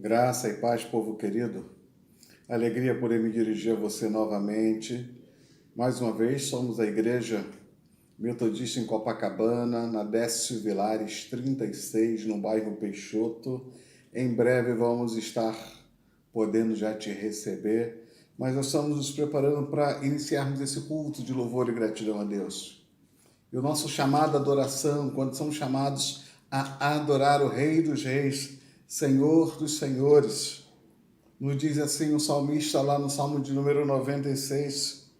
Graça e paz, povo querido. Alegria poder me dirigir a você novamente. Mais uma vez, somos a Igreja Metodista em Copacabana, na Décio Vilares 36, no bairro Peixoto. Em breve vamos estar podendo já te receber, mas nós estamos nos preparando para iniciarmos esse culto de louvor e gratidão a Deus. E o nosso chamado à adoração, quando somos chamados a adorar o Rei dos Reis, Senhor dos Senhores, nos diz assim o salmista lá no Salmo de número 96,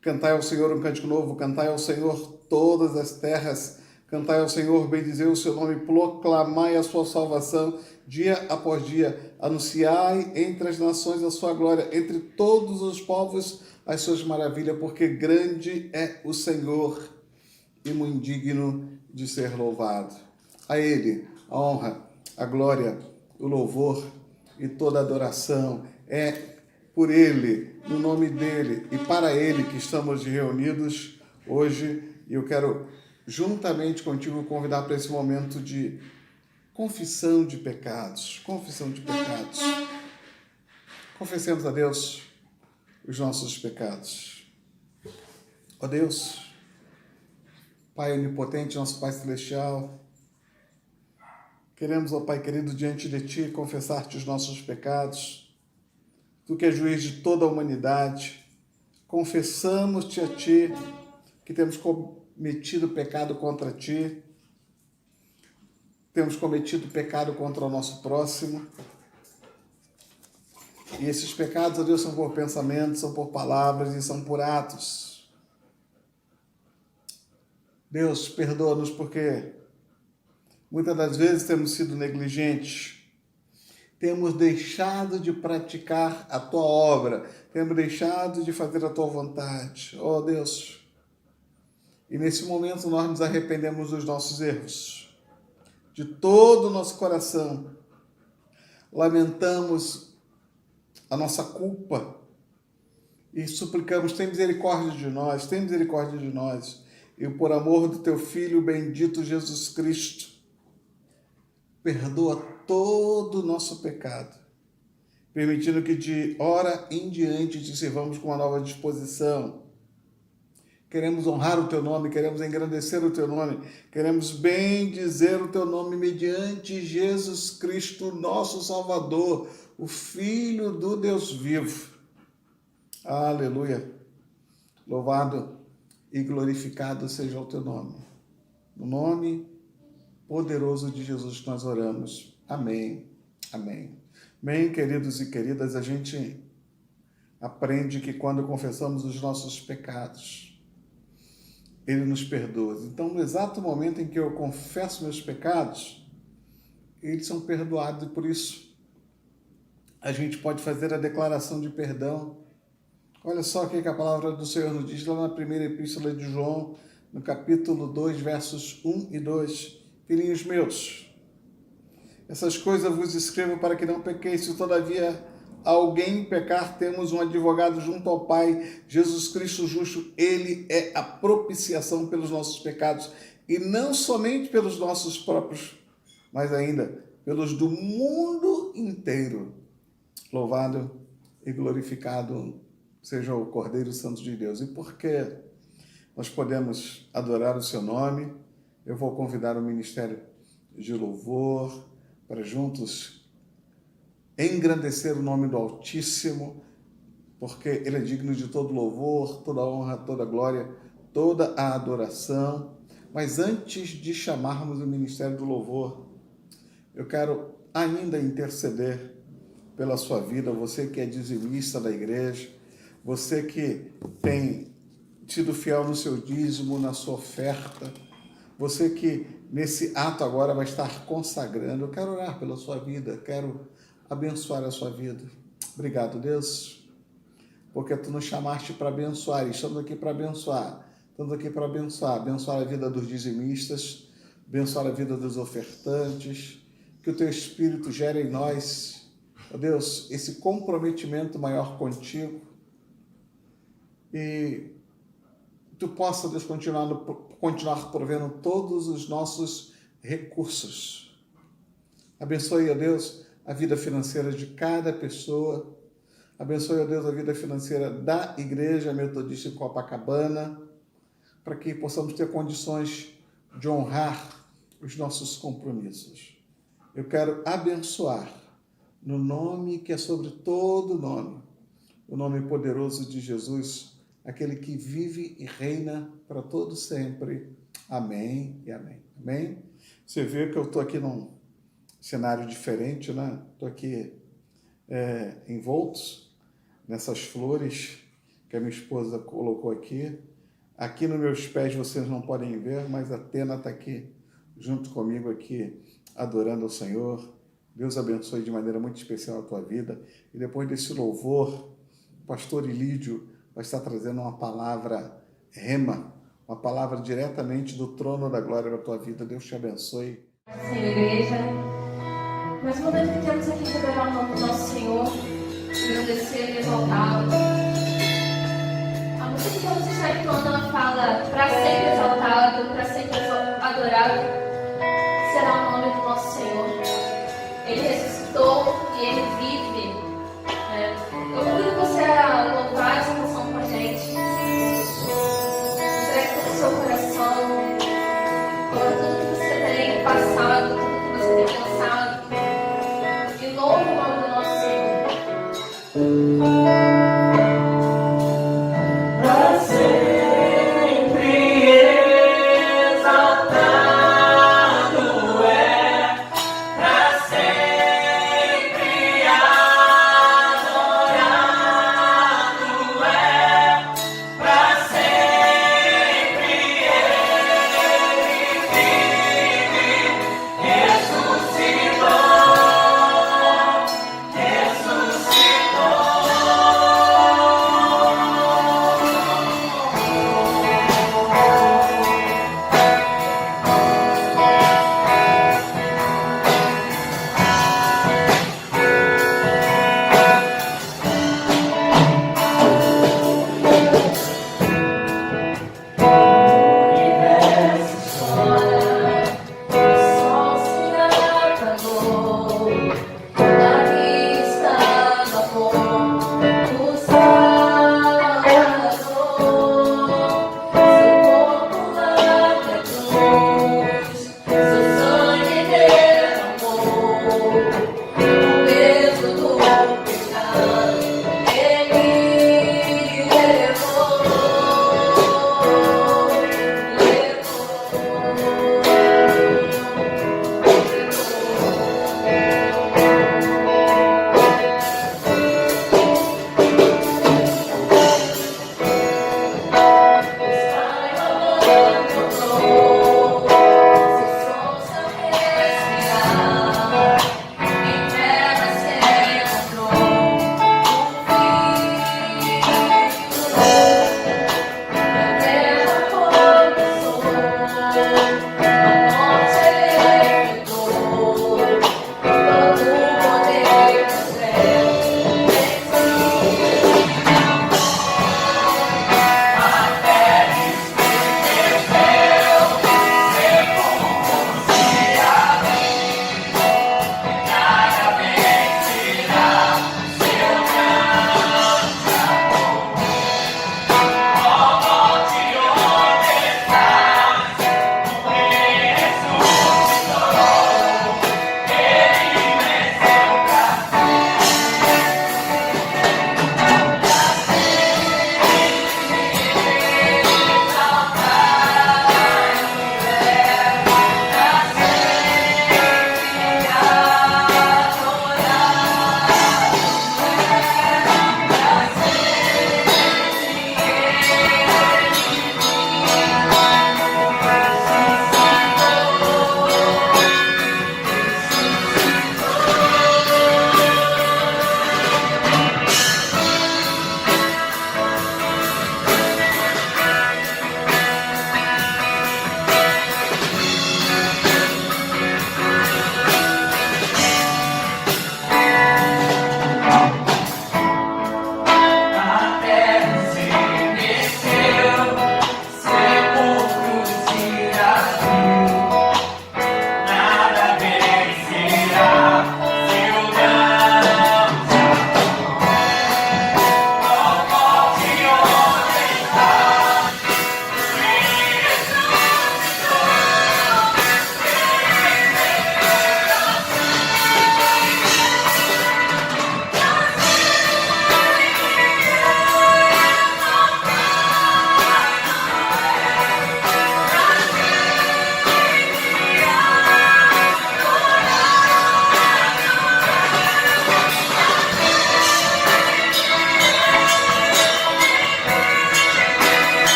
cantai ao Senhor um cântico novo, cantai ao Senhor todas as terras, cantai ao Senhor, bendizei o seu nome, proclamai a sua salvação dia após dia, anunciai entre as nações a sua glória, entre todos os povos as suas maravilhas, porque grande é o Senhor e muito digno de ser louvado. A Ele a honra, a glória, o louvor e toda a adoração. É por Ele, no nome dEle e para Ele que estamos reunidos hoje. E eu quero, juntamente contigo, convidar para esse momento de confissão de pecados. Confissão de pecados. Confessemos a Deus os nossos pecados. Ó Deus, Pai onipotente, nosso Pai celestial, queremos, ó Pai querido, diante de Ti, confessar-te os nossos pecados. Tu que és juiz de toda a humanidade, confessamos-te a Ti que temos cometido pecado contra Ti, temos cometido pecado contra o nosso próximo. E esses pecados, ó Deus, são por pensamentos, são por palavras e são por atos. Deus, perdoa-nos porque muitas das vezes temos sido negligentes, temos deixado de praticar a Tua obra, temos deixado de fazer a Tua vontade. Oh Deus, e nesse momento nós nos arrependemos dos nossos erros, de todo o nosso coração, lamentamos a nossa culpa e suplicamos, tem misericórdia de nós, tem misericórdia de nós. E por amor do Teu Filho bendito Jesus Cristo, perdoa todo o nosso pecado, permitindo que de hora em diante te sirvamos com uma nova disposição. Queremos honrar o Teu nome, queremos engrandecer o Teu nome, queremos bendizer o Teu nome mediante Jesus Cristo, nosso Salvador, o Filho do Deus vivo. Aleluia! Louvado e glorificado seja o Teu nome. No nome poderoso de Jesus que nós oramos. Amém. Amém. Bem, queridos e queridas, a gente aprende que quando confessamos os nossos pecados, Ele nos perdoa. Então, no exato momento em que eu confesso meus pecados, eles são perdoados. E por isso, a gente pode fazer a declaração de perdão. Olha só o que a palavra do Senhor nos diz lá na primeira epístola de João, no capítulo 2, versos 1 e 2. Filhinhos meus, essas coisas vos escrevo para que não pequeis. Se todavia alguém pecar, temos um advogado junto ao Pai, Jesus Cristo justo. Ele é a propiciação pelos nossos pecados, e não somente pelos nossos próprios, mas ainda pelos do mundo inteiro. Louvado e glorificado seja o Cordeiro Santo de Deus. E porque nós podemos adorar o seu nome, eu vou convidar o Ministério de Louvor para juntos engrandecer o nome do Altíssimo, porque Ele é digno de todo louvor, toda honra, toda glória, toda a adoração. Mas antes de chamarmos o Ministério do Louvor, eu quero ainda interceder pela sua vida, você que é dizimista da igreja, você que tem sido fiel no seu dízimo, na sua oferta, você que nesse ato agora vai estar consagrando. Eu quero orar pela sua vida, quero abençoar a sua vida. Obrigado, Deus, porque Tu nos chamaste para abençoar, e estamos aqui para abençoar. Estamos aqui para abençoar a vida dos dizimistas, abençoar a vida dos ofertantes, que o Teu Espírito gere em nós, ó Deus, esse comprometimento maior contigo, e Tu possa, Deus, continuar provendo todos os nossos recursos. Abençoe, ó Deus, a vida financeira de cada pessoa. Abençoe, ó Deus, a vida financeira da Igreja Metodista em Copacabana, para que possamos ter condições de honrar os nossos compromissos. Eu quero abençoar, no nome que é sobre todo nome, o nome poderoso de Jesus, aquele que vive e reina para todo sempre. Amém e amém. Amém? Você vê que eu estou aqui num cenário diferente, né? Estou aqui envoltos nessas flores que a minha esposa colocou aqui. Aqui nos meus pés vocês não podem ver, mas a Atena está aqui junto comigo aqui, adorando ao Senhor. Deus abençoe de maneira muito especial a tua vida. E depois desse louvor, o pastor Ilídio vai estar trazendo uma palavra rema, uma palavra diretamente do trono da glória da tua vida. Deus te abençoe. Senhor, igreja, mais uma vez que temos aqui que adorar o nome do nosso Senhor, agradecer e exaltá-lo. A música que vamos estar entoando, ela fala: para sempre exaltado, para sempre adorado será o nome do nosso Senhor. Ele ressuscitou e ele vive. Eu convido você a louvar essa canção com a gente. Entregue todo o seu coração, por tudo que você tem passado, tudo que você tem pensado. E louve o nome do nosso Senhor.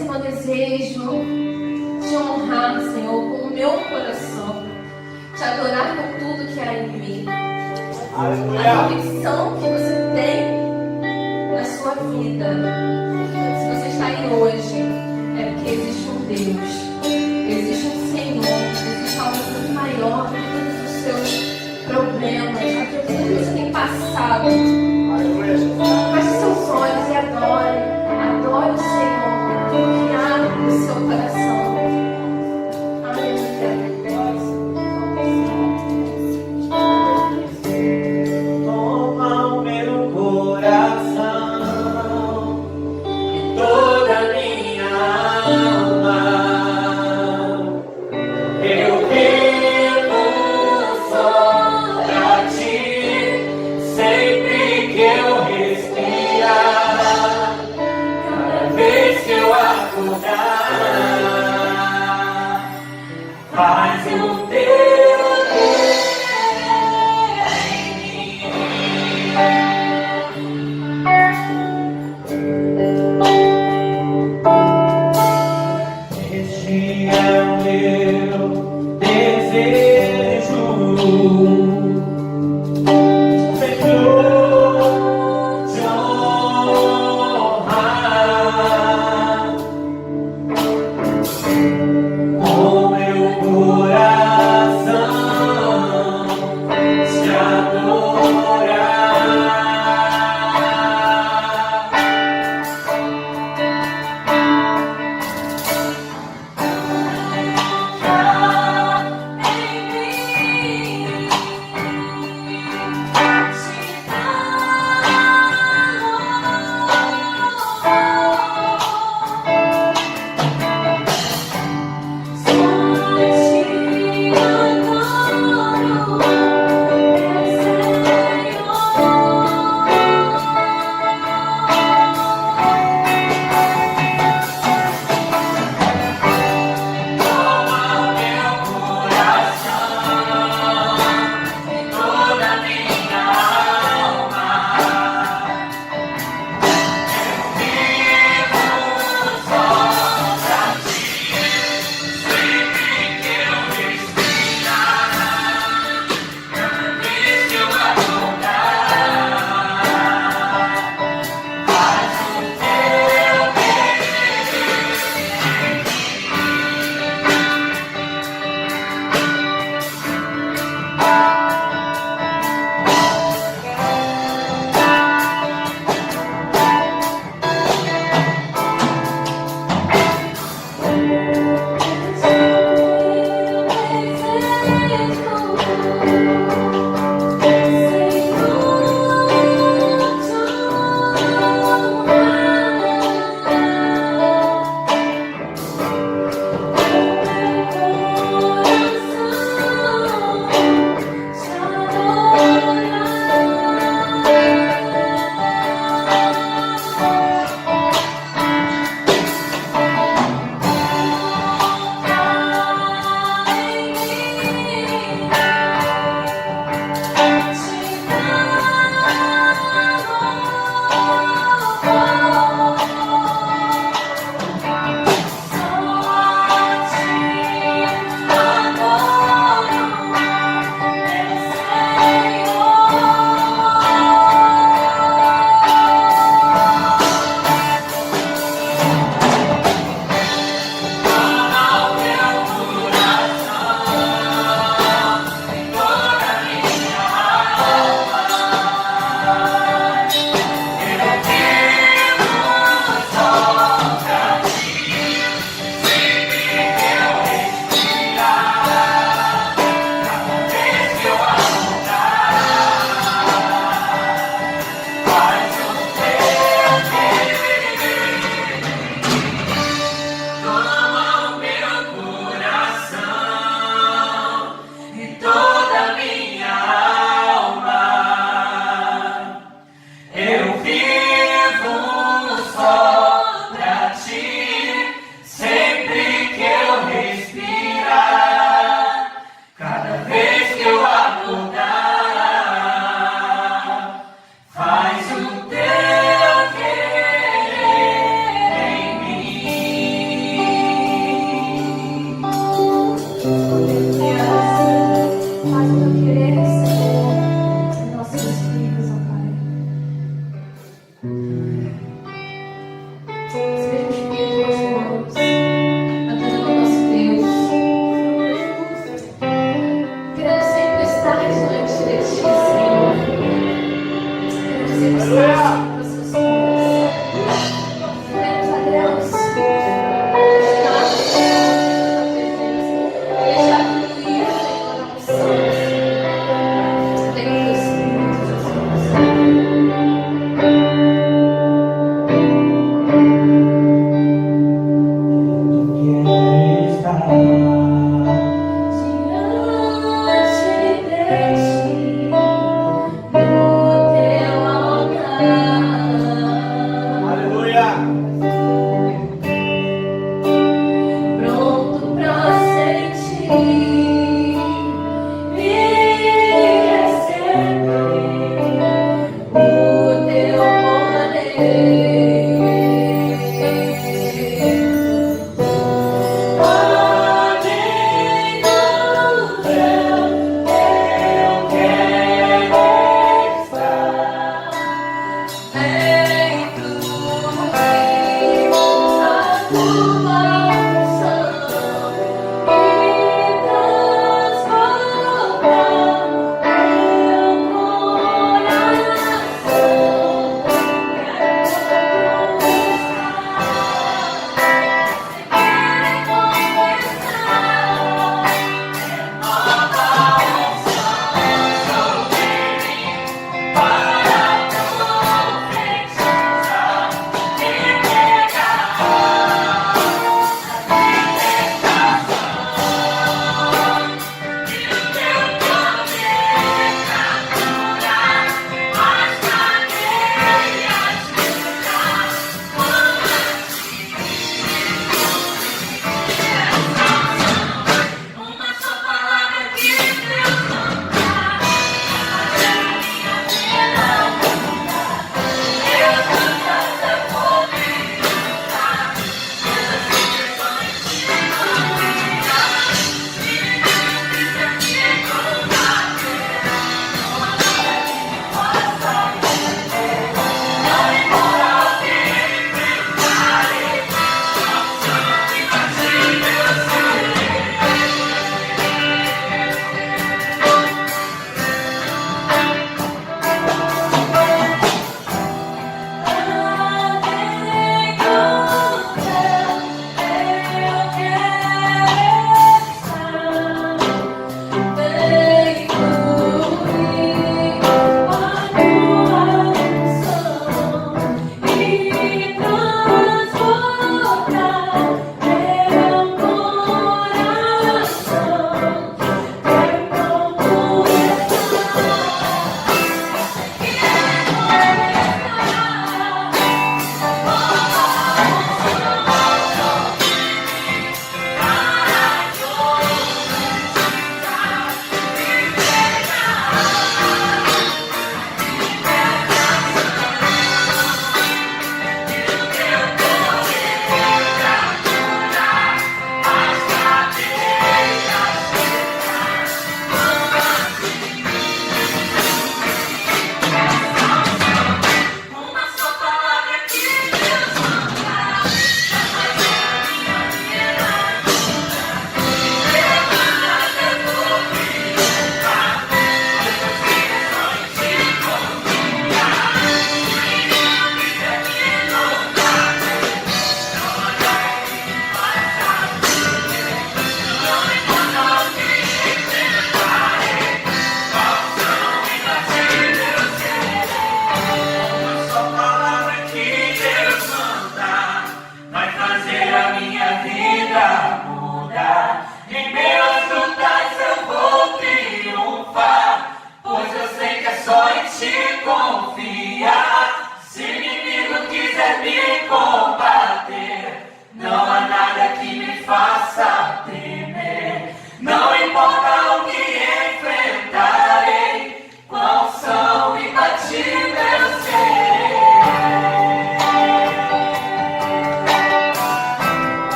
esse é o meu desejo, te honrar, Senhor, com o meu coração, te adorar com tudo que há em mim. A convicção que você tem na sua vida, se você está aí hoje, é porque existe um Deus, existe um Senhor, existe algo muito maior do que todos os seus problemas, do que tudo que você tem passado. Feche seus olhos e adore o Senhor, que abre o seu coração. Toma o meu coração e toda a minha alma. Eu vivo só pra ti, sempre que eu respirar, cada vez que eu acordar, faz o teu este é o meu desejo, Senhor, te honrar.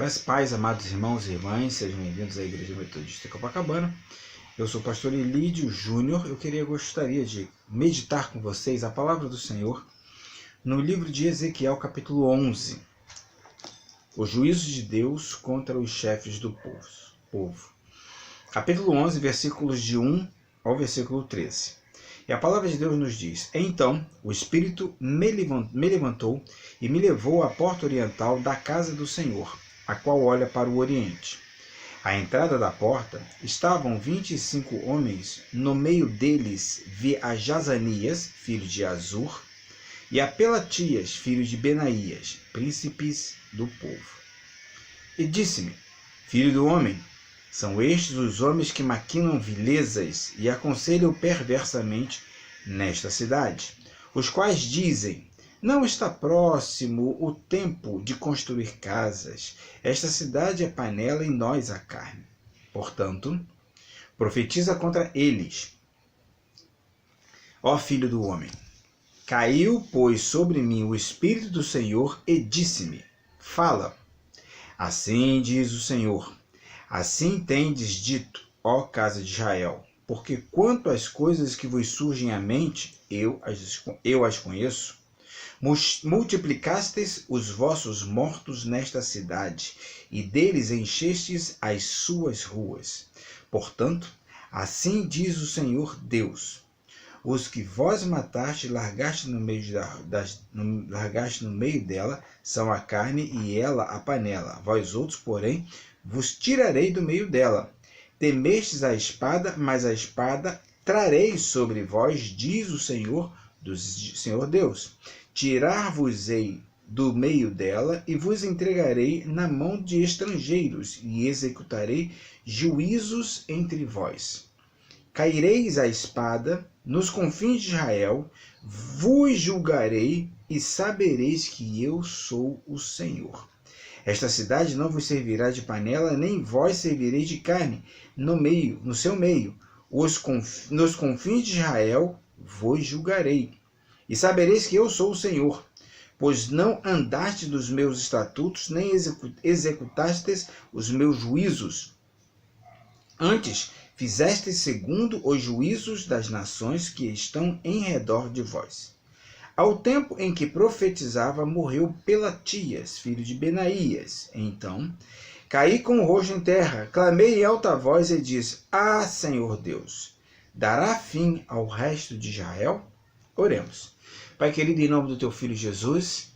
Graças e paz, amados irmãos e irmãs, sejam bem-vindos à Igreja Metodista Copacabana. Eu sou o pastor Elídio Júnior. Gostaria de meditar com vocês a palavra do Senhor no livro de Ezequiel, capítulo 11. O juízo de Deus contra os chefes do povo. Capítulo 11, versículos de 1 ao versículo 13. E a palavra de Deus nos diz: Então o Espírito me levantou e me levou à porta oriental da casa do Senhor, a qual olha para o oriente. À entrada da porta estavam 25 homens, no meio deles vi a Jazanias, filho de Azur, e a Pelatias, filho de Benaías, príncipes do povo. E disse-me: Filho do homem, são estes os homens que maquinam vilezas e aconselham perversamente nesta cidade, os quais dizem: não está próximo o tempo de construir casas. Esta cidade é panela e nós a carne. Portanto, profetiza contra eles, ó filho do homem. Caiu, pois, sobre mim o Espírito do Senhor e disse-me: fala. Assim diz o Senhor: assim tendes dito, ó casa de Israel, porque quanto às coisas que vos surgem à mente, eu as conheço. Multiplicastes os vossos mortos nesta cidade, e deles enchestes as suas ruas. Portanto, assim diz o Senhor Deus: os que vós mataste, largaste no meio dela, são a carne e ela a panela. Vós outros, porém, vos tirarei do meio dela. Temestes a espada, mas a espada trarei sobre vós, diz o Senhor Deus. Tirar-vos-ei do meio dela e vos entregarei na mão de estrangeiros e executarei juízos entre vós. Caireis a espada nos confins de Israel, vos julgarei e sabereis que eu sou o Senhor. Esta cidade não vos servirá de panela, nem vós servireis de carne no seu meio. Nos confins de Israel vos julgarei. E sabereis que eu sou o Senhor, pois não andaste dos meus estatutos, nem executastes os meus juízos. Antes, fizestes segundo os juízos das nações que estão em redor de vós. Ao tempo em que profetizava, morreu Pelatias, filho de Benaías. Então, caí com o rosto em terra, clamei em alta voz e disse: Ah, Senhor Deus, dará fim ao resto de Israel? Oremos. Pai querido, em nome do Teu Filho Jesus,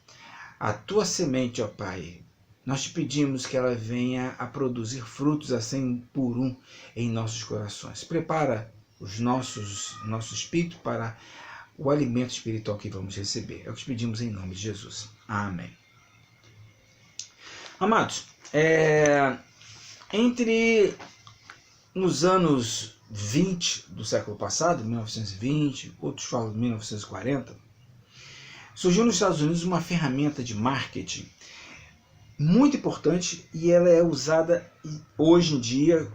a Tua semente, ó Pai, nós te pedimos que ela venha a produzir frutos a 100 por 1 em nossos corações. Prepara nosso espírito para o alimento espiritual que vamos receber. É o que te pedimos em nome de Jesus. Amém. Amados, nos anos 20 do século passado, 1920, outros falam de 1940, surgiu nos Estados Unidos uma ferramenta de marketing muito importante e ela é usada hoje em dia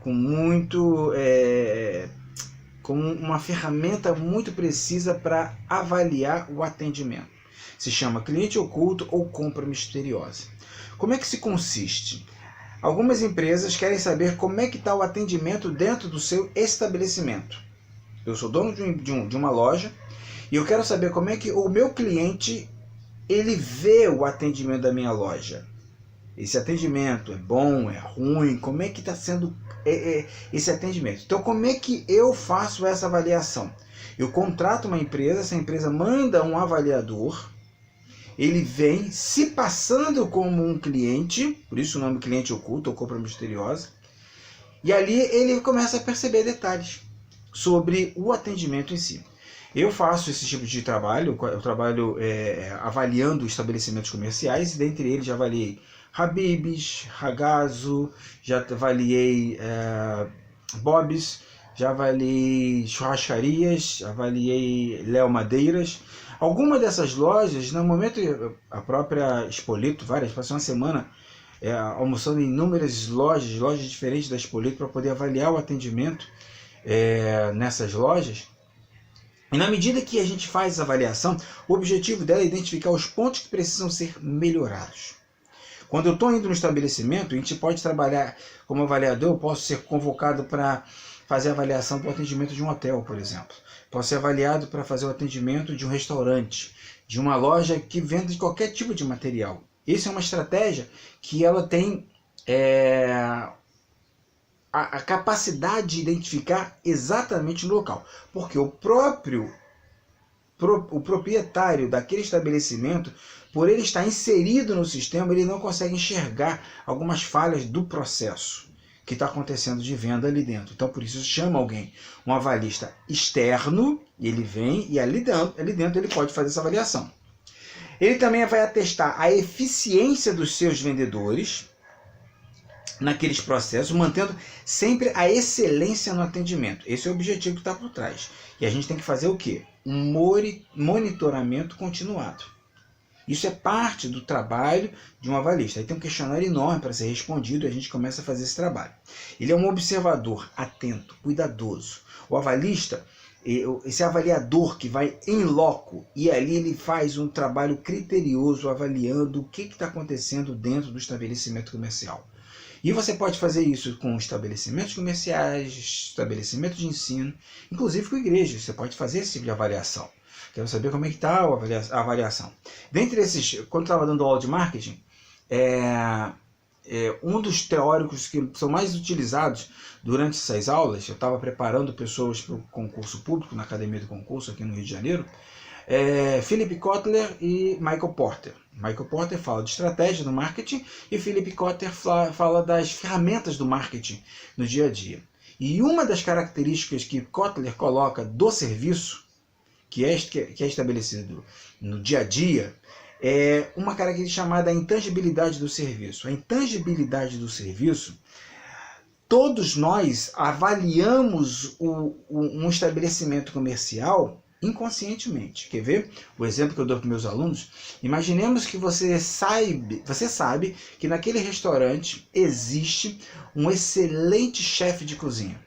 como uma ferramenta muito precisa para avaliar o atendimento. Se chama cliente oculto ou compra misteriosa. Como é que se consiste? Algumas empresas querem saber como é que está o atendimento dentro do seu estabelecimento. Eu sou dono de uma loja e eu quero saber como é que o meu cliente ele vê o atendimento da minha loja. Esse atendimento é bom, é ruim? Como é que está sendo esse atendimento? Então, como é que eu faço essa avaliação? Eu contrato uma empresa, essa empresa manda um avaliador, ele vem se passando como um cliente, por isso o nome cliente oculto ou compra misteriosa, e ali ele começa a perceber detalhes sobre o atendimento em si. Eu faço esse tipo de trabalho, eu trabalho avaliando estabelecimentos comerciais, e dentre eles já avaliei Habib's, Ragazzo, já avaliei Bob's, já avaliei churrascarias, avaliei Léo Madeiras. Algumas dessas lojas, no momento, a própria Spoleto, passei uma semana almoçando em inúmeras lojas diferentes da Spoleto para poder avaliar o atendimento nessas lojas. E na medida que a gente faz essa avaliação, o objetivo dela é identificar os pontos que precisam ser melhorados. Quando eu estou indo no estabelecimento, a gente pode trabalhar como avaliador, eu posso ser convocado para fazer avaliação para o atendimento de um hotel, por exemplo. Posso ser avaliado para fazer o atendimento de um restaurante, de uma loja que vende qualquer tipo de material. Isso é uma estratégia que ela tem a capacidade de identificar exatamente o local. Porque o proprietário daquele estabelecimento, por ele estar inserido no sistema, ele não consegue enxergar algumas falhas do processo que está acontecendo de venda ali dentro. Então, por isso, chama alguém, um avalista externo, ele vem e ali dentro ele pode fazer essa avaliação. Ele também vai atestar a eficiência dos seus vendedores naqueles processos, mantendo sempre a excelência no atendimento. Esse é o objetivo que está por trás. E a gente tem que fazer o quê? Um monitoramento continuado. Isso é parte do trabalho de um avalista. Aí tem um questionário enorme para ser respondido e a gente começa a fazer esse trabalho. Ele é um observador atento, cuidadoso. O avalista, esse avaliador que vai em loco e ali ele faz um trabalho criterioso avaliando o que está acontecendo dentro do estabelecimento comercial. E você pode fazer isso com estabelecimentos comerciais, estabelecimentos de ensino, inclusive com igrejas. Você pode fazer esse tipo de avaliação. Quero saber como é que está a avaliação. Dentre esses, quando eu estava dando aula de marketing, um dos teóricos que são mais utilizados durante essas aulas, eu estava preparando pessoas para o concurso público, na Academia do Concurso, aqui no Rio de Janeiro, Philip Kotler e Michael Porter. Michael Porter fala de estratégia no marketing e Philip Kotler fala das ferramentas do marketing no dia a dia. E uma das características que Kotler coloca do serviço, que é estabelecido no dia a dia, é uma característica chamada intangibilidade do serviço. A intangibilidade do serviço, todos nós avaliamos um estabelecimento comercial inconscientemente. Quer ver? O exemplo que eu dou para meus alunos, imaginemos que você sabe que naquele restaurante existe um excelente chefe de cozinha.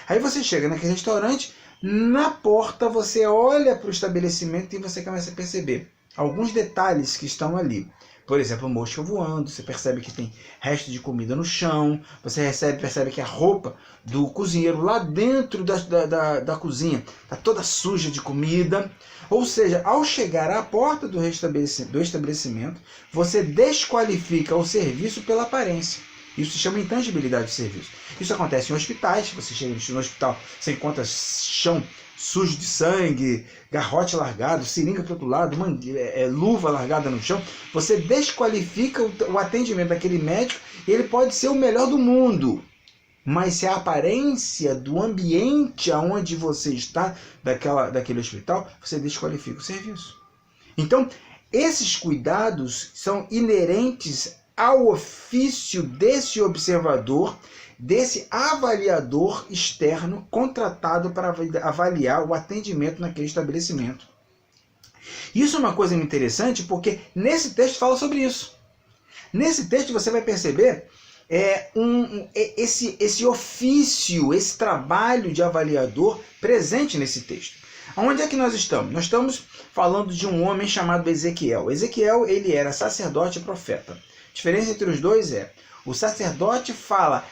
Aí você chega naquele restaurante, na porta você olha para o estabelecimento e você começa a perceber alguns detalhes que estão ali. Por exemplo, mosca voando, você percebe que tem resto de comida no chão, você percebe que a roupa do cozinheiro lá dentro da cozinha está toda suja de comida. Ou seja, ao chegar à porta do estabelecimento, você desqualifica o serviço pela aparência. Isso se chama intangibilidade do serviço. Isso acontece em hospitais. Você chega no hospital, você encontra chão sujo de sangue, garrote largado, seringa para o outro lado, luva largada no chão. Você desqualifica o atendimento daquele médico e ele pode ser o melhor do mundo. Mas se a aparência do ambiente onde você está, daquele hospital, você desqualifica o serviço. Então, esses cuidados são inerentes ao ofício desse observador, desse avaliador externo contratado para avaliar o atendimento naquele estabelecimento. Isso é uma coisa interessante porque nesse texto fala sobre isso. Nesse texto você vai perceber esse ofício, esse trabalho de avaliador presente nesse texto. Onde é que nós estamos? Nós estamos falando de um homem chamado Ezequiel. Ezequiel, ele era sacerdote e profeta. A diferença entre os dois o sacerdote fala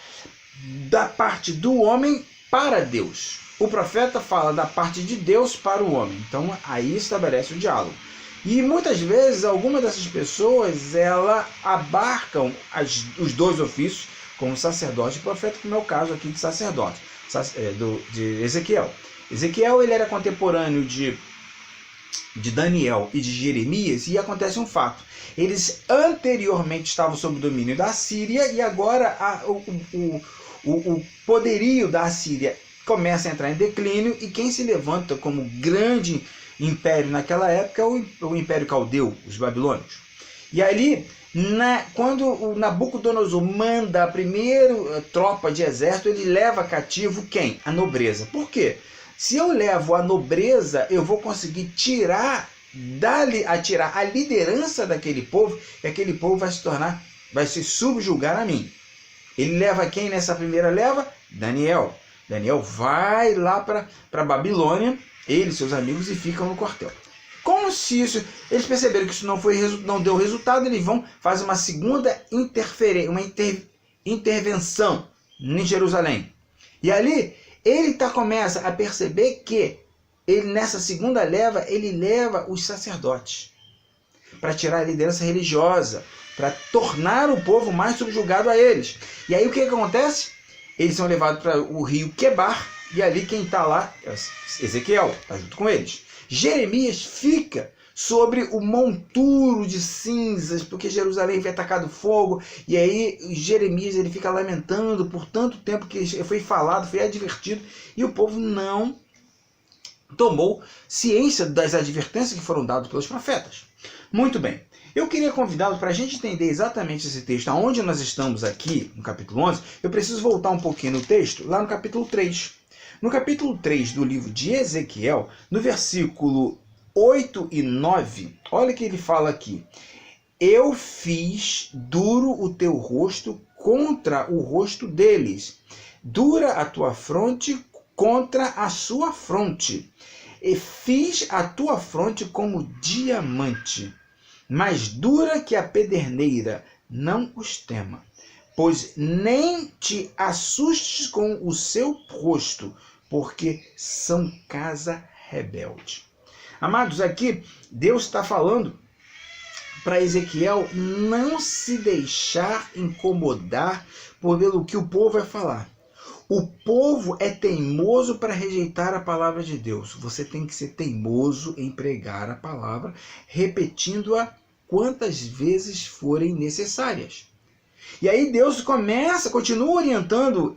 da parte do homem para Deus. O profeta fala da parte de Deus para o homem. Então aí estabelece o diálogo. E muitas vezes algumas dessas pessoas abarcam os dois ofícios, como sacerdote e profeta, como é o caso aqui de sacerdote, de Ezequiel. Ezequiel ele era contemporâneo de Daniel e de Jeremias, e acontece um fato. Eles anteriormente estavam sob o domínio da Assíria e agora o poderio da Assíria começa a entrar em declínio e quem se levanta como grande império naquela época é o Império Caldeu, os babilônios. E ali, quando o Nabucodonosor manda a primeira tropa de exército, ele leva cativo quem? A nobreza. Por quê? Se eu levo a nobreza, eu vou conseguir tirar a liderança daquele povo, e aquele povo vai se subjugar a mim. Ele leva quem nessa primeira leva? Daniel. Daniel vai lá para Babilônia, ele e seus amigos, e ficam no quartel. Como se isso... Eles perceberam que isso não deu resultado, eles vão fazer uma segunda intervenção em Jerusalém. E ali, ele começa a perceber que ele, nessa segunda leva, ele leva os sacerdotes para tirar a liderança religiosa, para tornar o povo mais subjugado a eles. E aí o que acontece? Eles são levados para o rio Quebar, e ali quem está lá é Ezequiel, está junto com eles. Jeremias fica sobre o monturo de cinzas, porque Jerusalém foi atacado fogo, e aí Jeremias ele fica lamentando por tanto tempo que foi falado, foi advertido, e o povo não tomou ciência das advertências que foram dadas pelos profetas. Muito bem, eu queria convidá-los para a gente entender exatamente esse texto, aonde nós estamos aqui, no capítulo 11, eu preciso voltar um pouquinho no texto, lá no capítulo 3. No capítulo 3 do livro de Ezequiel, no versículo 8 e 9, olha o que ele fala aqui. Eu fiz duro o teu rosto contra o rosto deles, dura a tua fronte contra a sua fronte, e fiz a tua fronte como diamante, mais dura que a pederneira, não os tema, pois nem te assustes com o seu rosto, porque são casa rebelde. Amados, aqui Deus está falando para Ezequiel não se deixar incomodar pelo que o povo vai falar. O povo é teimoso para rejeitar a palavra de Deus. Você tem que ser teimoso em pregar a palavra, repetindo-a quantas vezes forem necessárias. E aí Deus continua orientando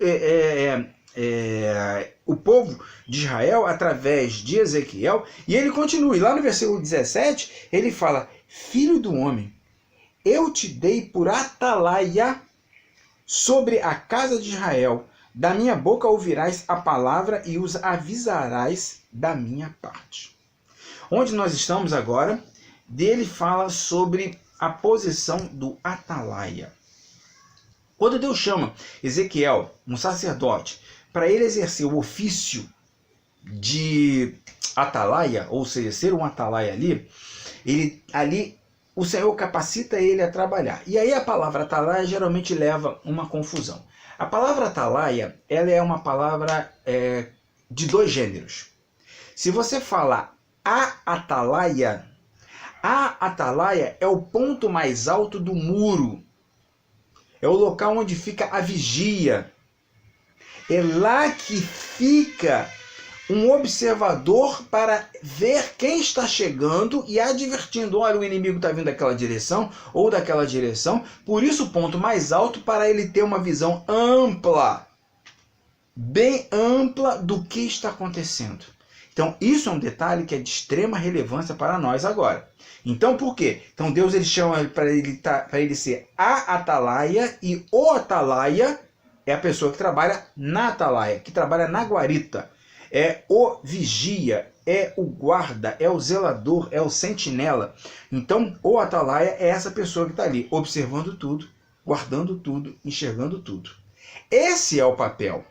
o povo de Israel através de Ezequiel, e ele continua. E lá no versículo 17, ele fala: Filho do homem, eu te dei por atalaia sobre a casa de Israel. Da minha boca ouvirás a palavra e os avisarás da minha parte. Onde nós estamos agora, dele fala sobre a posição do atalaia. Quando Deus chama Ezequiel, um sacerdote, para ele exercer o ofício de atalaia, ou seja, ser um atalaia ali o Senhor capacita ele a trabalhar. E aí a palavra atalaia geralmente leva uma confusão. A palavra atalaia, ela é uma palavra de dois gêneros. Se você falar a atalaia é o ponto mais alto do muro. É o local onde fica a vigia. É lá que fica um observador para ver quem está chegando e advertindo: olha, o inimigo está vindo daquela direção ou daquela direção. Por isso o ponto mais alto, para ele ter uma visão ampla, bem ampla do que está acontecendo. Então isso é um detalhe que é de extrema relevância para nós agora. Então por quê? Então Deus ele chama para ele ser a atalaia, e o atalaia é a pessoa que trabalha na atalaia, que trabalha na guarita. É o vigia, é o guarda, é o zelador, é o sentinela. Então, o atalaia é essa pessoa que está ali, observando tudo, guardando tudo, enxergando tudo. Esse é o papel.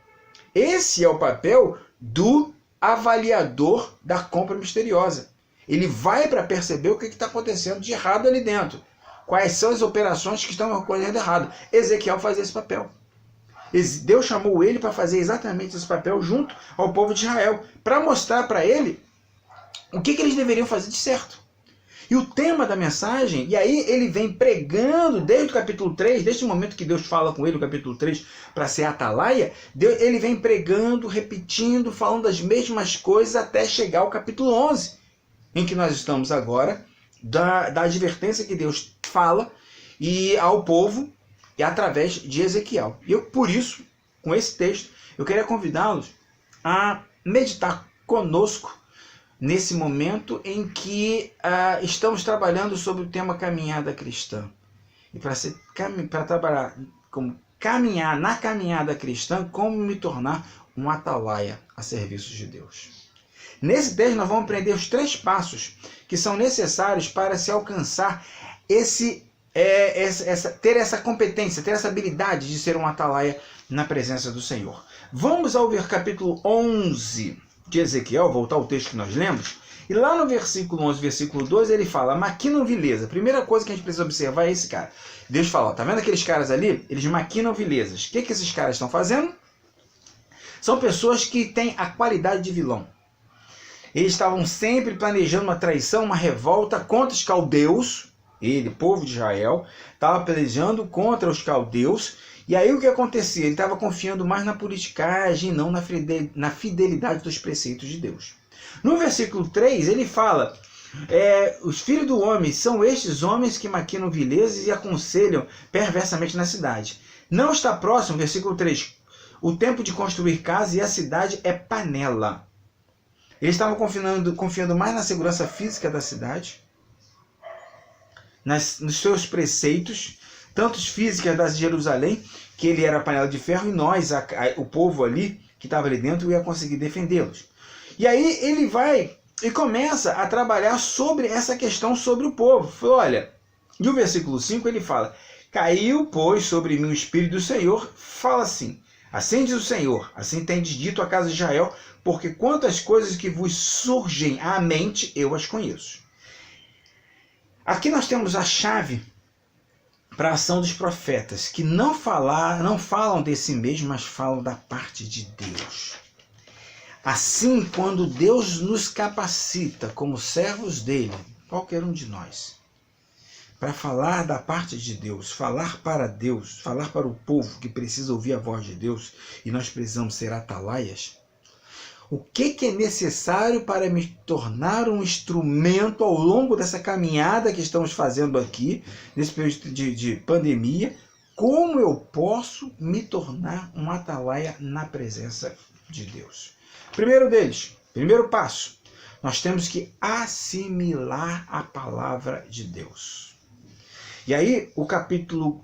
Esse é o papel do avaliador da compra misteriosa. Ele vai para perceber o que está acontecendo de errado ali dentro. Quais são as operações que estão ocorrendo errado. Ezequiel faz esse papel. Deus chamou ele para fazer exatamente esse papel junto ao povo de Israel, para mostrar para ele o que eles deveriam fazer de certo. E o tema da mensagem, e aí ele vem pregando desde o capítulo 3, desde o momento que Deus fala com ele no capítulo 3 para ser atalaia, ele vem pregando, repetindo, falando as mesmas coisas até chegar ao capítulo 11, em que nós estamos agora, da advertência que Deus fala e ao povo, e através de Ezequiel. E eu, por isso, com esse texto, eu queria convidá-los a meditar conosco nesse momento em que estamos trabalhando sobre o tema caminhada cristã. E para trabalhar como na caminhada cristã, como me tornar um atalaia a serviço de Deus. Nesse texto nós vamos aprender os 3 passos que são necessários para se alcançar ter essa competência, ter essa habilidade de ser um atalaia na presença do Senhor. Vamos ao capítulo 11 de Ezequiel, voltar ao texto que nós lemos, E lá no versículo 11, versículo 12, ele fala, maquinam vileza. A primeira coisa que a gente precisa observar é esse cara. Deus fala, ó, tá vendo aqueles caras ali? Eles maquinam vilezas. O que esses caras estão fazendo? São pessoas que têm a qualidade de vilão. Eles estavam sempre planejando uma traição, uma revolta contra os caldeus. Ele, povo de Israel, estava planejando contra os caldeus. E aí o que acontecia? Ele estava confiando mais na politicagem, não na fidelidade dos preceitos de Deus. No versículo 3, ele fala, os filhos do homem são estes homens que maquinam vilezas e aconselham perversamente na cidade. Não está próximo, versículo 3, o tempo de construir casa e a cidade é panela. Eles estavam confiando mais na segurança física da cidade, nos seus preceitos, tanto físicas da Jerusalém, que ele era a panela de ferro, e nós, o povo ali, que estava ali dentro, ia conseguir defendê-los. E aí ele vai e começa a trabalhar sobre essa questão sobre o povo. Falou, olha, e o versículo 5 ele fala, caiu, pois, sobre mim o Espírito do Senhor, fala assim, assim diz o Senhor, assim tendes dito a casa de Israel, porque quantas coisas que vos surgem à mente, eu as conheço. Aqui nós temos a chave para a ação dos profetas, que não falam de si mesmos, mas falam da parte de Deus. Assim, quando Deus nos capacita como servos dele, qualquer um de nós, para falar da parte de Deus, falar para o povo que precisa ouvir a voz de Deus, e nós precisamos ser atalaias, o que é necessário para me tornar um instrumento ao longo dessa caminhada que estamos fazendo aqui, nesse período de pandemia? Como eu posso me tornar um atalaia na presença de Deus? Primeiro passo, nós temos que assimilar a palavra de Deus. E aí, o capítulo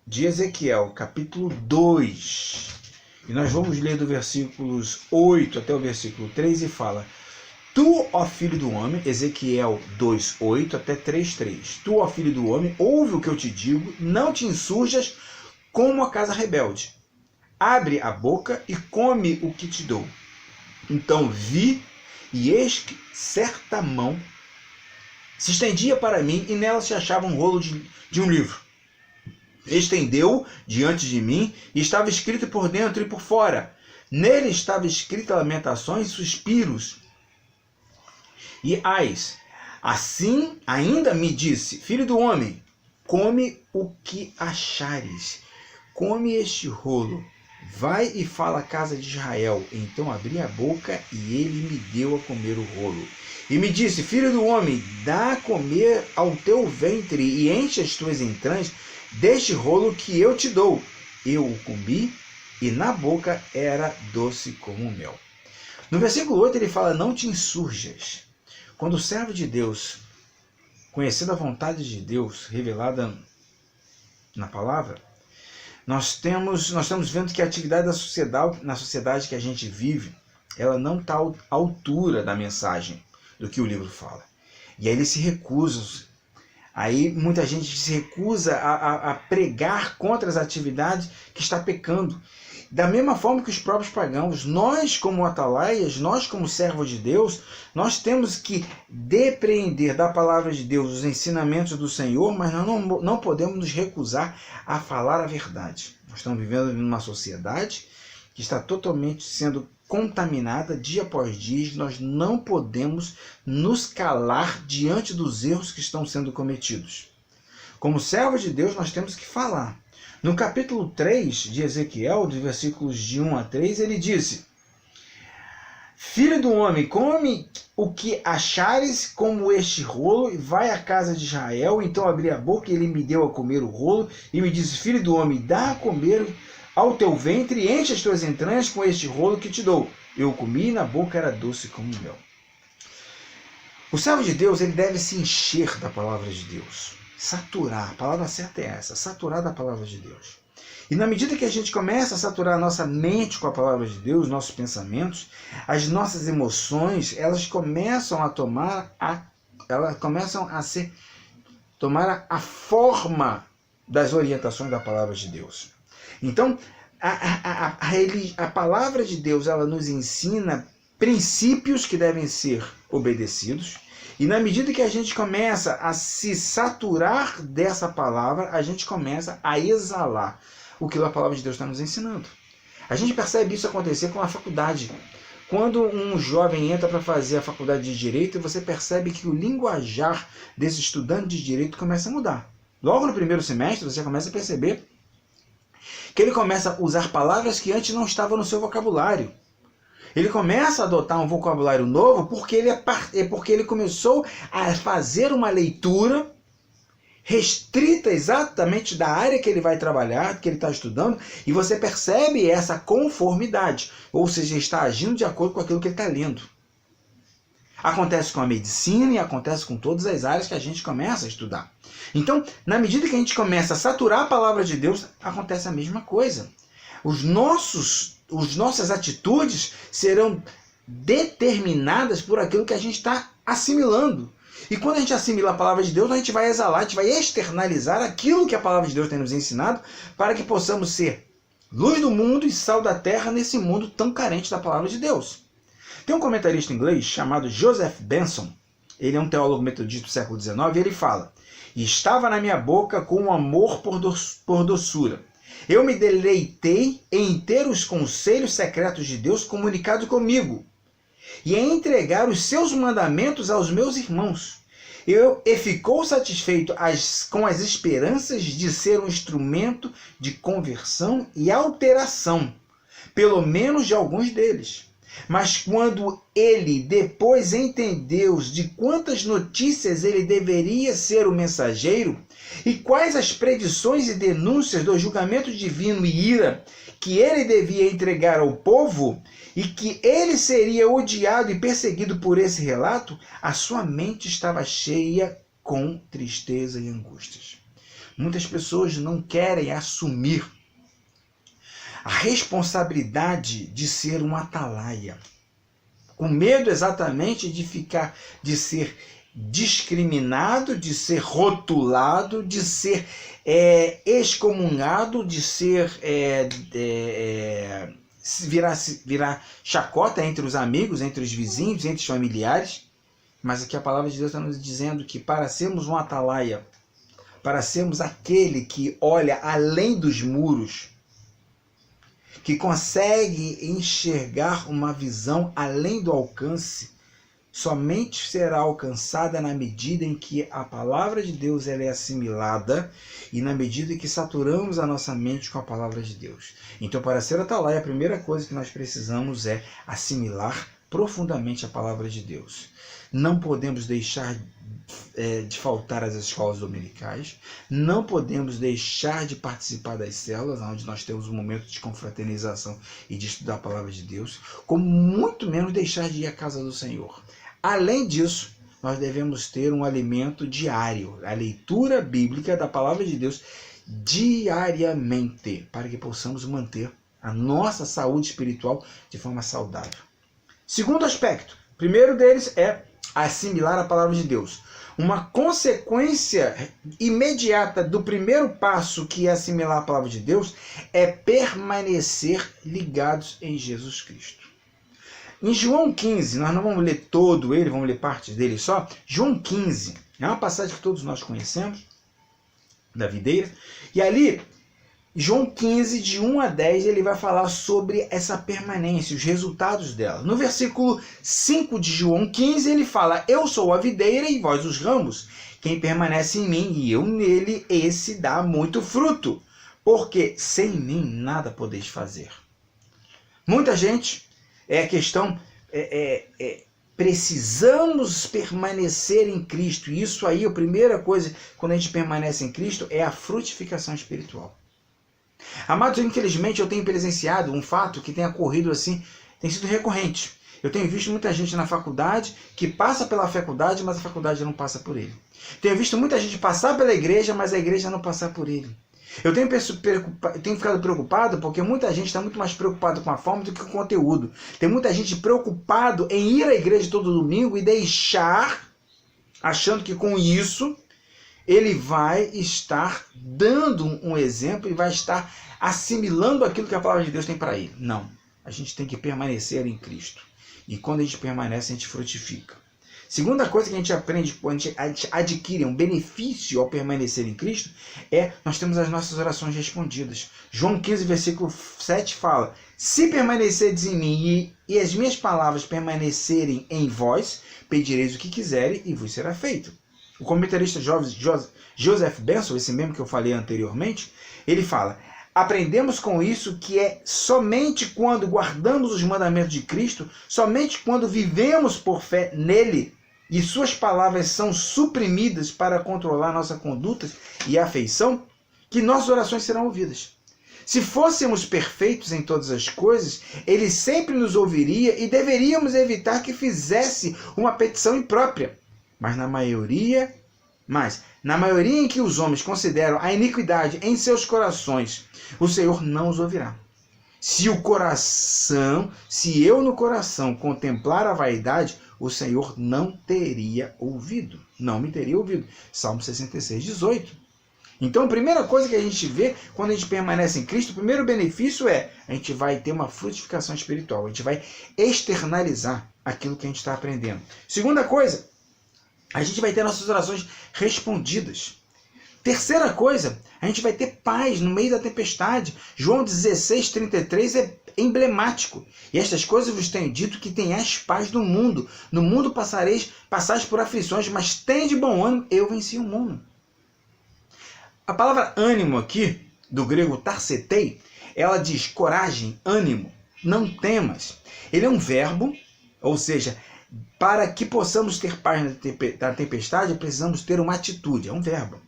de Ezequiel, capítulo 2, e nós vamos ler do versículos 8 até o versículo 3 e fala, tu, ó filho do homem, Ezequiel 2, 8 até 3, 3, tu, ó filho do homem, ouve o que eu te digo, não te insurjas como a casa rebelde. Abre a boca e come o que te dou. Então vi, e eis que certa mão se estendia para mim, e nela se achava um rolo de um livro. Estendeu diante de mim, e estava escrito por dentro e por fora. Nele estava escrita lamentações e suspiros. E ais, assim ainda me disse, filho do homem, come o que achares, come este rolo. Vai e fala à casa de Israel. Então abri a boca e ele me deu a comer o rolo. E me disse, filho do homem, dá a comer ao teu ventre e enche as tuas entranhas deste rolo que eu te dou. Eu o comi e na boca era doce como mel. No versículo 8 ele fala, não te insurjas. Quando o servo de Deus, conhecendo a vontade de Deus revelada na palavra, nós estamos vendo que a atividade da sociedade, na sociedade que a gente vive, ela não está à altura da mensagem do que o livro fala. E aí eles se recusam. Aí muita gente se recusa a pregar contra as atividades que está pecando. Da mesma forma que os próprios pagãos, nós como atalaias, nós como servos de Deus, nós temos que depreender da palavra de Deus os ensinamentos do Senhor, mas nós não podemos nos recusar a falar a verdade. Nós estamos vivendo numa sociedade que está totalmente sendo contaminada dia após dia, nós não podemos nos calar diante dos erros que estão sendo cometidos. Como servos de Deus, nós temos que falar. No capítulo 3 de Ezequiel, de versículos de 1 a 3, ele disse, filho do homem, come o que achares como este rolo, e vai à casa de Israel. Então abri a boca e ele me deu a comer o rolo, e me disse, filho do homem, dá a comer ao teu ventre e enche as tuas entranhas com este rolo que te dou. Eu comi e na boca era doce como mel. O servo de Deus, ele deve se encher da palavra de Deus. Saturar, a palavra certa é essa, saturar da palavra de Deus. E na medida que a gente começa a saturar a nossa mente com a palavra de Deus, nossos pensamentos, as nossas emoções, elas começam a tomar a forma das orientações da palavra de Deus. Então, a palavra de Deus, ela nos ensina princípios que devem ser obedecidos. E na medida que a gente começa a se saturar dessa palavra, a gente começa a exalar o que a palavra de Deus está nos ensinando. A gente percebe isso acontecer com a faculdade. Quando um jovem entra para fazer a faculdade de Direito, você percebe que o linguajar desse estudante de Direito começa a mudar. Logo no primeiro semestre, você começa a perceber que ele começa a usar palavras que antes não estavam no seu vocabulário. Ele começa a adotar um vocabulário novo porque ele começou a fazer uma leitura restrita exatamente da área que ele vai trabalhar, que ele está estudando, e você percebe essa conformidade, ou seja, está agindo de acordo com aquilo que ele está lendo. Acontece com a medicina e acontece com todas as áreas que a gente começa a estudar. Então, na medida que a gente começa a saturar a palavra de Deus, acontece a mesma coisa. As nossas atitudes serão determinadas por aquilo que a gente está assimilando. E quando a gente assimila a palavra de Deus, a gente vai exalar, a gente vai externalizar aquilo que a palavra de Deus tem nos ensinado para que possamos ser luz do mundo e sal da terra nesse mundo tão carente da palavra de Deus. Tem um comentarista inglês chamado Joseph Benson, ele é um teólogo metodista do século XIX, e ele fala: "E estava na minha boca com um amor por doçura. Eu me deleitei em ter os conselhos secretos de Deus comunicados comigo, e em entregar os seus mandamentos aos meus irmãos. E ficou satisfeito com as esperanças de ser um instrumento de conversão e alteração, pelo menos de alguns deles. Mas quando ele depois entendeu de quantas notícias ele deveria ser o mensageiro, e quais as predições e denúncias do julgamento divino e ira que ele devia entregar ao povo, e que ele seria odiado e perseguido por esse relato, a sua mente estava cheia com tristeza e angústias." Muitas pessoas não querem assumir a responsabilidade de ser um atalaia, com medo exatamente de ser discriminado, de ser rotulado, de ser excomungado, de ser virar chacota entre os amigos, entre os vizinhos, entre os familiares. Mas aqui a palavra de Deus está nos dizendo que para sermos um atalaia, para sermos aquele que olha além dos muros, que consegue enxergar uma visão além do alcance, somente será alcançada na medida em que a palavra de Deus ela é assimilada e na medida em que saturamos a nossa mente com a palavra de Deus. Então, para ser atalaia, a primeira coisa que nós precisamos é assimilar profundamente a palavra de Deus. Não podemos deixar de faltar às escolas dominicais, não podemos deixar de participar das células, onde nós temos um momento de confraternização e de estudar a palavra de Deus, como muito menos deixar de ir à casa do Senhor. Além disso, nós devemos ter um alimento diário, a leitura bíblica da palavra de Deus diariamente, para que possamos manter a nossa saúde espiritual de forma saudável. Segundo aspecto, primeiro deles é assimilar a palavra de Deus. Uma consequência imediata do primeiro passo, que é assimilar a palavra de Deus, é permanecer ligados em Jesus Cristo. Em João 15, nós não vamos ler todo ele, vamos ler partes dele só. João 15 é uma passagem que todos nós conhecemos, da videira. E ali, João 15, de 1 a 10, ele vai falar sobre essa permanência, os resultados dela. No versículo 5 de João 15, ele fala: "Eu sou a videira e vós os ramos. Quem permanece em mim e eu nele, esse dá muito fruto, porque sem mim nada podeis fazer." Muita gente, precisamos permanecer em Cristo. E isso aí, a primeira coisa, quando a gente permanece em Cristo, é a frutificação espiritual. Amados, infelizmente eu tenho presenciado um fato que tem ocorrido assim, tem sido recorrente. Eu tenho visto muita gente na faculdade que passa pela faculdade, mas a faculdade não passa por ele. Tenho visto muita gente passar pela igreja, mas a igreja não passar por ele. Eu tenho ficado preocupado porque muita gente está muito mais preocupada com a forma do que com o conteúdo. Tem muita gente preocupado em ir à igreja todo domingo e deixar, achando que com isso ele vai estar dando um exemplo e vai estar assimilando aquilo que a palavra de Deus tem para ele. Não, a gente tem que permanecer em Cristo. E quando a gente permanece, a gente frutifica. Segunda coisa que a gente aprende, quando a gente adquire um benefício ao permanecer em Cristo, nós temos as nossas orações respondidas. João 15, versículo 7 fala: se permanecerdes em mim e as minhas palavras permanecerem em vós, pedireis o que quiserem e vos será feito. O comentarista Joseph Benson, esse mesmo que eu falei anteriormente, ele fala: aprendemos com isso que é somente quando guardamos os mandamentos de Cristo, somente quando vivemos por fé nele, e suas palavras são suprimidas para controlar nossa conduta e afeição, que nossas orações serão ouvidas. Se fôssemos perfeitos em todas as coisas, ele sempre nos ouviria e deveríamos evitar que fizesse uma petição imprópria. Mas na maioria em que os homens consideram a iniquidade em seus corações, o Senhor não os ouvirá. Se eu no coração contemplar a vaidade, o Senhor não teria ouvido. Não me teria ouvido. Salmo 66, 18. Então, a primeira coisa que a gente vê quando a gente permanece em Cristo, o primeiro benefício a gente vai ter uma frutificação espiritual. A gente vai externalizar aquilo que a gente está aprendendo. Segunda coisa, a gente vai ter nossas orações respondidas. Terceira coisa, a gente vai ter paz no meio da tempestade. João 16:33 é emblemático. E estas coisas vos tenho dito, que tenhais paz no mundo. No mundo passais por aflições, mas tende bom ânimo, eu venci o mundo. A palavra ânimo aqui, do grego tarsetei, ela diz coragem, ânimo, não temas. Ele é um verbo, ou seja, para que possamos ter paz na tempestade, precisamos ter uma atitude, é um verbo.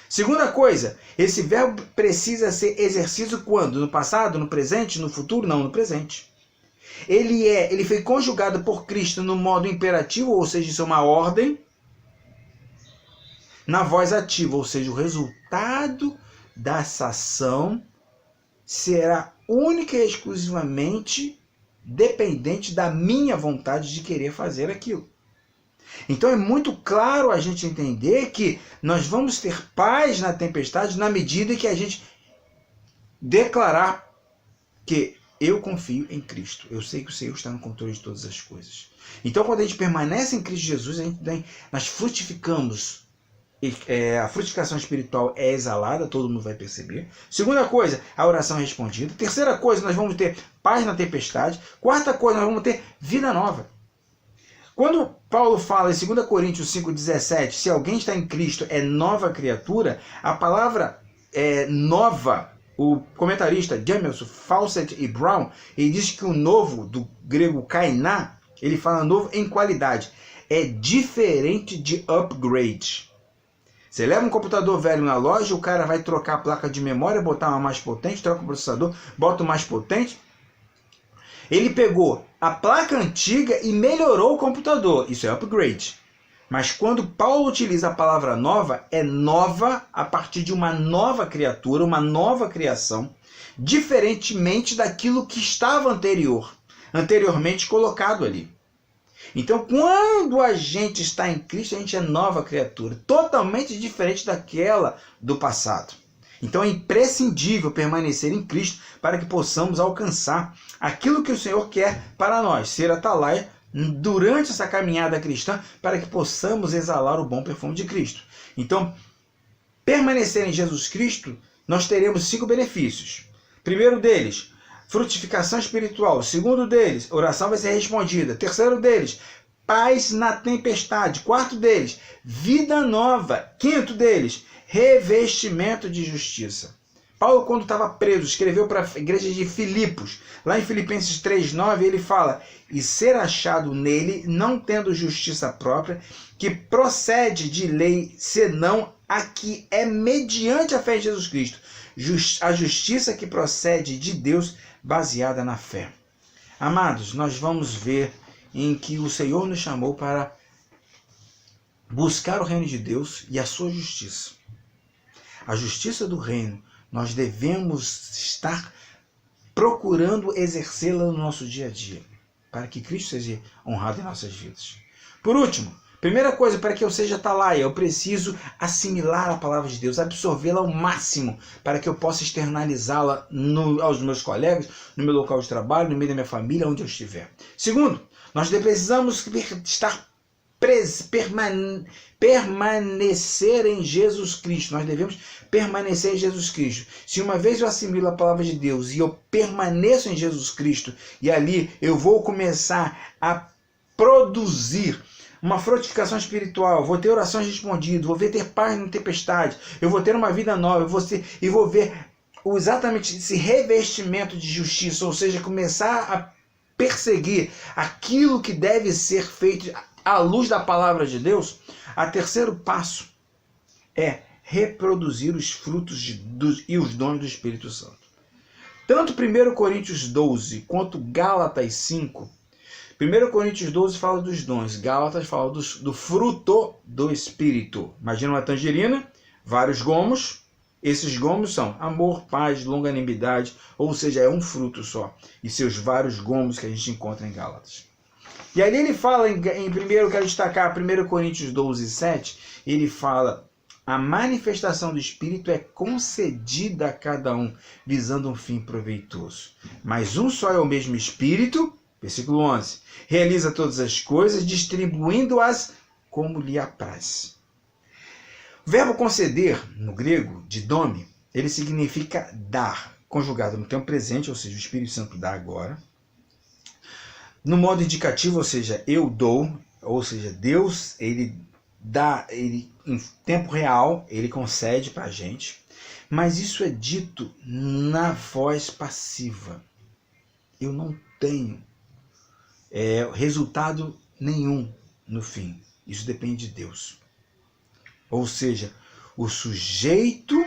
Segunda coisa, esse verbo precisa ser exercido quando? No passado, no presente, no futuro? Não, no presente. Ele foi conjugado por Cristo no modo imperativo, ou seja, isso é uma ordem, na voz ativa, ou seja, o resultado dessa ação será única e exclusivamente dependente da minha vontade de querer fazer aquilo. Então é muito claro a gente entender que nós vamos ter paz na tempestade na medida que a gente declarar que eu confio em Cristo. Eu sei que o Senhor está no controle de todas as coisas. Então quando a gente permanece em Cristo Jesus, nós frutificamos. A frutificação espiritual é exalada, todo mundo vai perceber. Segunda coisa, a oração é respondida. Terceira coisa, nós vamos ter paz na tempestade. Quarta coisa, nós vamos ter vida nova. Quando Paulo fala em 2 Coríntios 5,17, se alguém está em Cristo é nova criatura, a palavra nova, o comentarista Jamelson, Fawcett e Brown, ele diz que o novo, do grego kainá, ele fala novo em qualidade. É diferente de upgrade. Você leva um computador velho na loja, o cara vai trocar a placa de memória, botar uma mais potente, troca o processador, bota o mais potente. Ele pegou a placa antiga e melhorou o computador. Isso é upgrade. Mas quando Paulo utiliza a palavra nova, é nova a partir de uma nova criatura, uma nova criação, diferentemente daquilo que estava anteriormente colocado ali. Então, quando a gente está em Cristo, a gente é nova criatura, totalmente diferente daquela do passado. Então é imprescindível permanecer em Cristo para que possamos alcançar aquilo que o Senhor quer para nós, ser atalaia durante essa caminhada cristã, para que possamos exalar o bom perfume de Cristo. Então, permanecer em Jesus Cristo, nós teremos 5 benefícios. Primeiro deles, frutificação espiritual. Segundo deles, oração vai ser respondida. Terceiro deles, paz na tempestade. Quarto deles, vida nova. Quinto deles, revestimento de justiça. Paulo, quando estava preso, escreveu para a igreja de Filipos. Lá em Filipenses 3,9, ele fala: e ser achado nele, não tendo justiça própria, que procede de lei, senão a que é mediante a fé em Jesus Cristo. A justiça que procede de Deus, baseada na fé. Amados, nós vamos ver em que o Senhor nos chamou para buscar o reino de Deus e a sua justiça. A justiça do reino, nós devemos estar procurando exercê-la no nosso dia a dia, para que Cristo seja honrado em nossas vidas. Por último, primeira coisa, para que eu seja atalaia, eu preciso assimilar a palavra de Deus, absorvê-la ao máximo, para que eu possa externalizá-la aos meus colegas, no meu local de trabalho, no meio da minha família, onde eu estiver. Segundo, Nós precisamos permanecer em Jesus Cristo. Nós devemos permanecer em Jesus Cristo. Se uma vez eu assimilo a palavra de Deus e eu permaneço em Jesus Cristo, e ali eu vou começar a produzir uma frutificação espiritual, vou ter orações respondidas, vou ter paz na tempestade, eu vou ter uma vida nova, eu vou ver exatamente esse revestimento de justiça, ou seja, começar a perseguir aquilo que deve ser feito à luz da palavra de Deus. O terceiro passo é reproduzir os frutos e os dons do Espírito Santo. Tanto 1 Coríntios 12 quanto Gálatas 5, 1 Coríntios 12 fala dos dons, Gálatas fala do fruto do Espírito. Imagina uma tangerina, vários gomos. Esses gomos são amor, paz, longanimidade, ou seja, é um fruto só. E seus vários gomos que a gente encontra em Gálatas. E ali ele fala, primeiro eu quero destacar 1 Coríntios 12, 7, ele fala: a manifestação do Espírito é concedida a cada um, visando um fim proveitoso. Mas um só é o mesmo Espírito, versículo 11, realiza todas as coisas, distribuindo-as como lhe apraz. O verbo conceder, no grego, didome, ele significa dar, conjugado no tempo presente, ou seja, o Espírito Santo dá agora. No modo indicativo, ou seja, eu dou, ou seja, Deus, ele dá, ele em tempo real, ele concede para a gente, mas isso é dito na voz passiva. Eu não tenho resultado nenhum no fim. Isso depende de Deus. Ou seja, o sujeito,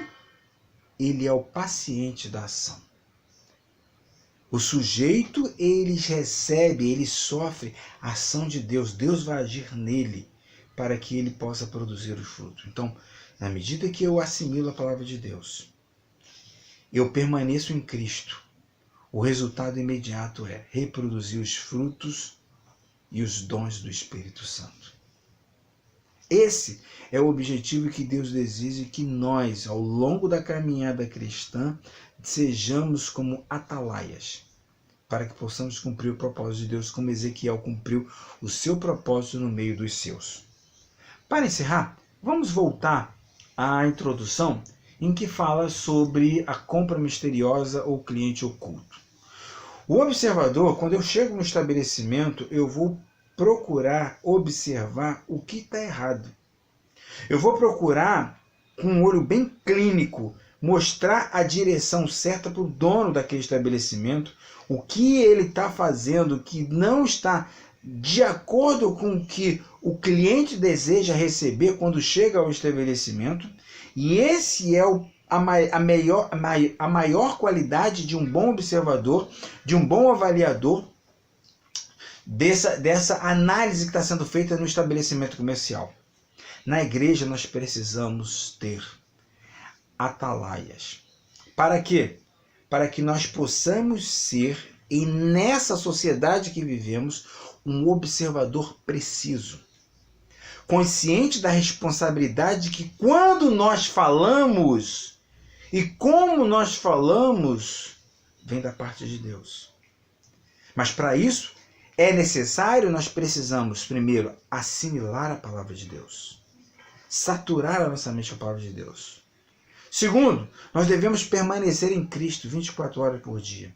ele é o paciente da ação. O sujeito, ele recebe, ele sofre a ação de Deus. Deus vai agir nele para que ele possa produzir os frutos. Então, na medida que eu assimilo a palavra de Deus, eu permaneço em Cristo, o resultado imediato é reproduzir os frutos e os dons do Espírito Santo. Esse é o objetivo que Deus deseja que nós, ao longo da caminhada cristã, sejamos como atalaias, para que possamos cumprir o propósito de Deus, como Ezequiel cumpriu o seu propósito no meio dos seus. Para encerrar, vamos voltar à introdução em que fala sobre a compra misteriosa ou cliente oculto. O observador, quando eu chego no estabelecimento, eu vou procurar observar o que está errado. Eu vou procurar, com um olho bem clínico, mostrar a direção certa para o dono daquele estabelecimento, o que ele está fazendo que não está de acordo com o que o cliente deseja receber quando chega ao estabelecimento. E esse é a maior qualidade de um bom observador, de um bom avaliador, dessa análise que está sendo feita no estabelecimento comercial. Na igreja nós precisamos ter atalaias. Para quê? Para que nós possamos ser, e nessa sociedade que vivemos, um observador preciso. Consciente da responsabilidade que quando nós falamos e como nós falamos, vem da parte de Deus. Mas para isso, é necessário, nós precisamos, primeiro, assimilar a palavra de Deus. Saturar a nossa mente com a palavra de Deus. Segundo, nós devemos permanecer em Cristo 24 horas por dia.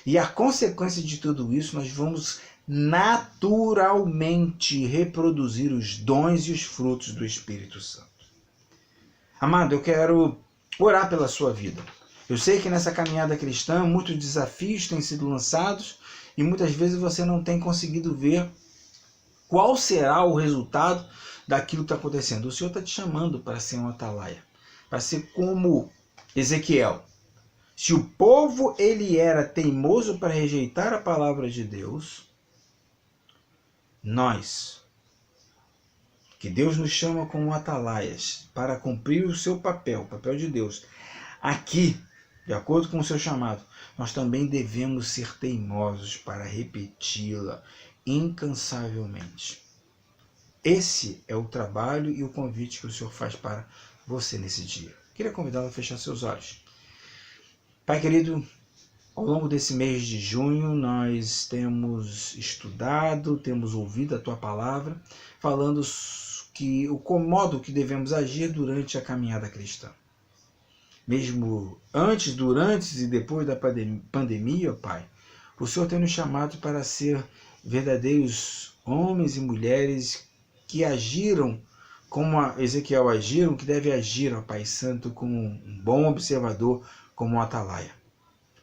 E a consequência de tudo isso, nós vamos naturalmente reproduzir os dons e os frutos do Espírito Santo. Amado, eu quero orar pela sua vida. Eu sei que nessa caminhada cristã, muitos desafios têm sido lançados e muitas vezes você não tem conseguido ver qual será o resultado daquilo que está acontecendo. O Senhor está te chamando para ser um atalaia, para ser como Ezequiel. Se o povo ele era teimoso para rejeitar a palavra de Deus, nós, que Deus nos chama como atalaias para cumprir o seu papel, o papel de Deus, aqui, de acordo com o seu chamado, nós também devemos ser teimosos para repeti-la incansavelmente. Esse é o trabalho e o convite que o Senhor faz para você nesse dia. Queria convidá-lo a fechar seus olhos. Pai querido, Ao longo desse mês de junho, nós temos estudado, temos ouvido a Tua palavra, falando que o modo que devemos agir durante a caminhada cristã. Mesmo antes, durante e depois da pandemia, ó Pai, o Senhor tem nos chamado para ser verdadeiros homens e mulheres que agiram como Ezequiel agiram, que deve agir, ó Pai Santo, como um bom observador, como um atalaia.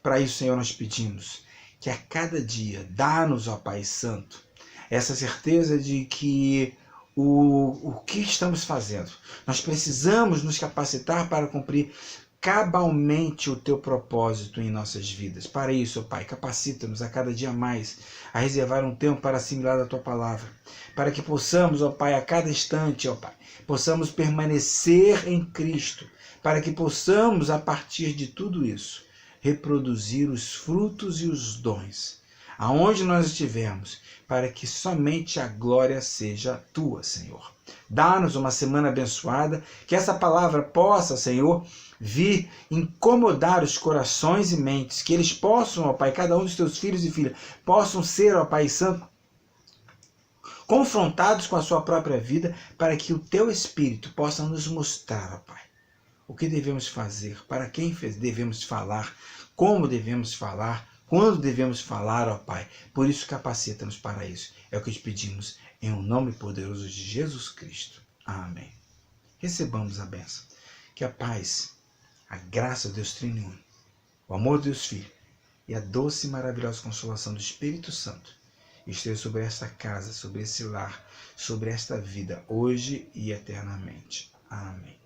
Para isso, Senhor, nós pedimos que a cada dia dá-nos, ó Pai Santo, essa certeza de que o que estamos fazendo, nós precisamos nos capacitar para cumprir cabalmente o Teu propósito em nossas vidas. Para isso, ó Pai, capacita-nos a cada dia mais a reservar um tempo para assimilar a Tua palavra, para que possamos, ó Pai, a cada instante, ó Pai, possamos permanecer em Cristo, para que possamos, a partir de tudo isso, reproduzir os frutos e os dons, aonde nós estivermos, para que somente a glória seja Tua, Senhor. Dá-nos uma semana abençoada, que essa palavra possa, Senhor, vir incomodar os corações e mentes, que eles possam, ó Pai, cada um dos Teus filhos e filhas, possam ser, ó Pai Santo, confrontados com a sua própria vida, para que o Teu Espírito possa nos mostrar, ó Pai, o que devemos fazer, para quem devemos falar, como devemos falar, quando devemos falar, ó Pai. Por isso, capacita-nos para isso. É o que te pedimos, em um nome poderoso de Jesus Cristo. Amém. Recebamos a bênção. Que a paz, a graça de Deus Trino e Uno, o amor de Deus Filho e a doce e maravilhosa consolação do Espírito Santo esteja sobre esta casa, sobre esse lar, sobre esta vida, hoje e eternamente. Amém.